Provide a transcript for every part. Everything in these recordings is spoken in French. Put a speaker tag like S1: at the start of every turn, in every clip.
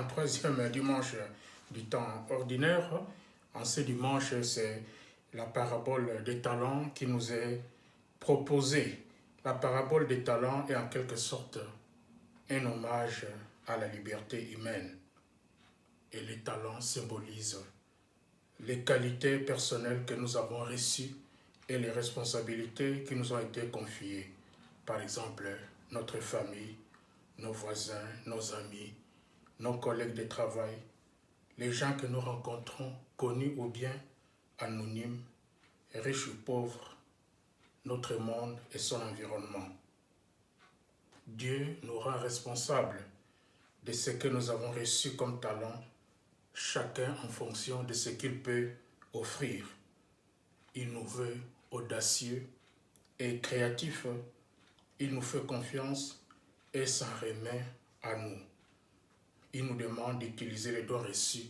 S1: 33e dimanche du temps ordinaire. En ce dimanche, c'est la parabole des talents qui nous est proposée. La parabole des talents est en quelque sorte un hommage à la liberté humaine. Et les talents symbolisent les qualités personnelles que nous avons reçues et les responsabilités qui nous ont été confiées. Par exemple, notre famille, nos voisins, nos amis, nos collègues de travail, les gens que nous rencontrons, connus ou bien anonymes, riches ou pauvres, notre monde et son environnement. Dieu nous rend responsables de ce que nous avons reçu comme talent, chacun en fonction de ce qu'il peut offrir. Il nous veut audacieux et créatifs. Il nous fait confiance et s'en remet à nous. Il nous demande d'utiliser les dons reçus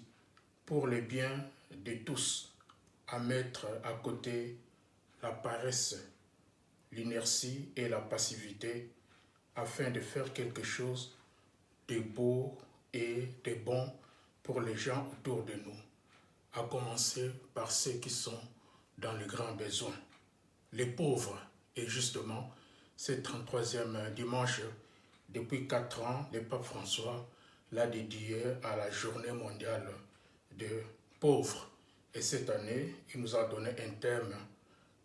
S1: pour le bien de tous, à mettre à côté la paresse, l'inertie et la passivité, afin de faire quelque chose de beau et de bon pour les gens autour de nous, à commencer par ceux qui sont dans le grand besoin, les pauvres. Et justement, ce 33e dimanche, depuis 4 ans, le pape François l'a dédié à la journée mondiale des pauvres. Et cette année, il nous a donné un thème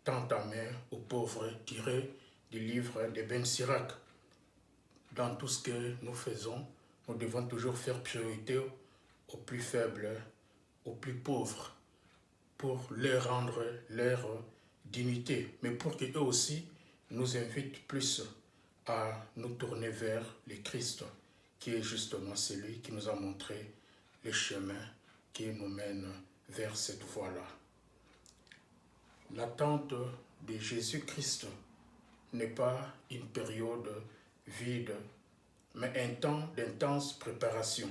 S1: tant à main aux pauvres, tiré du livre de Ben Sirac. Dans tout ce que nous faisons, nous devons toujours faire priorité aux plus faibles, aux plus pauvres, pour leur rendre leur dignité, mais pour qu'eux aussi nous invitent plus à nous tourner vers le Christ, qui est justement celui qui nous a montré le chemin qui nous mène vers cette voie-là. L'attente de Jésus-Christ n'est pas une période vide, mais un temps d'intense préparation.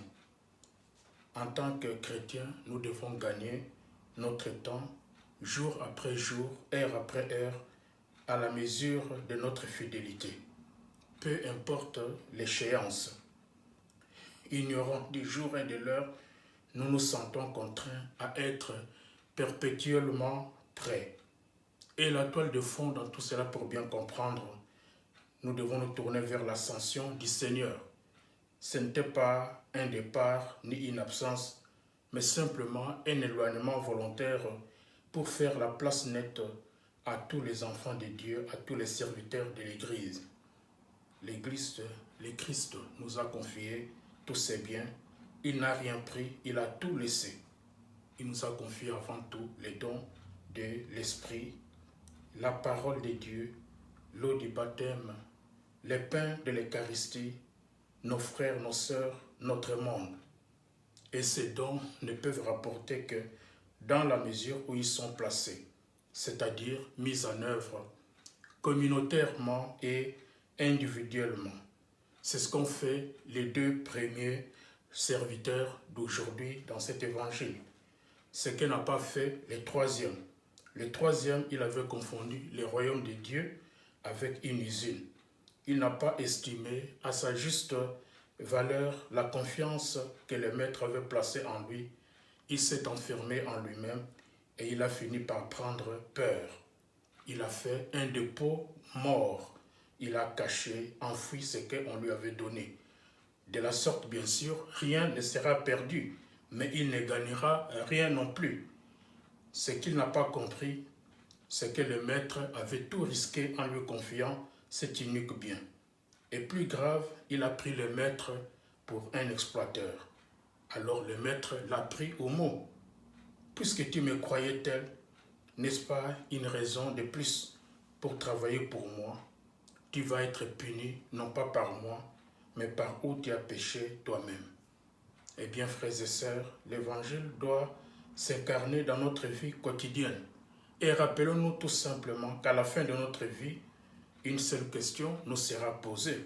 S1: En tant que chrétiens, nous devons gagner notre temps, jour après jour, heure après heure, à la mesure de notre fidélité. Peu importe l'échéance. Ignorant du jour et de l'heure, nous nous sentons contraints à être perpétuellement prêts. Et la toile de fond dans tout cela, pour bien comprendre, nous devons nous tourner vers l'ascension du Seigneur. Ce n'était pas un départ ni une absence, mais simplement un éloignement volontaire pour faire la place nette à tous les enfants de Dieu, à tous les serviteurs de l'Église. L'Église, le Christ nous a confié tous ses biens. Il n'a rien pris, il a tout laissé. Il nous a confié avant tout les dons de l'Esprit, la parole de Dieu, l'eau du baptême, les pains de l'Eucharistie, nos frères, nos sœurs, notre monde. Et ces dons ne peuvent rapporter que dans la mesure où ils sont placés, c'est-à-dire mis en œuvre communautairement et individuellement. C'est ce qu'ont fait les 2 premiers serviteurs d'aujourd'hui dans cet évangile. Ce que n'a pas fait le 3e. Le 3e, il avait confondu le royaume de Dieu avec une usine. Il n'a pas estimé à sa juste valeur la confiance que le maître avait placée en lui. Il s'est enfermé en lui-même et il a fini par prendre peur. Il a fait un dépôt mort. Il a caché, enfoui ce qu'on lui avait donné. De la sorte, bien sûr, rien ne sera perdu, mais il ne gagnera rien non plus. Ce qu'il n'a pas compris, c'est que le maître avait tout risqué en lui confiant cet unique bien. Et plus grave, il a pris le maître pour un exploiteur. Alors le maître l'a pris au mot. Puisque tu me croyais tel, n'est-ce pas une raison de plus pour travailler pour moi? Tu vas être puni, non pas par moi, mais par où tu as péché toi-même. Eh bien, frères et sœurs, l'évangile doit s'incarner dans notre vie quotidienne. Et rappelons-nous tout simplement qu'à la fin de notre vie, une seule question nous sera posée.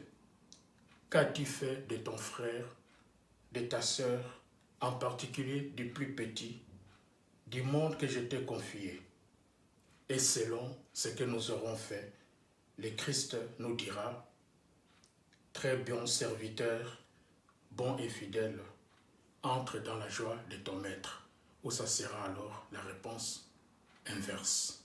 S1: Qu'as-tu fait de ton frère, de ta sœur, en particulier du plus petit, du monde que je t'ai confié? Et selon ce que nous aurons fait, le Christ nous dira: très bon serviteur, bon et fidèle, entre dans la joie de ton maître, ou ça sera alors la réponse inverse.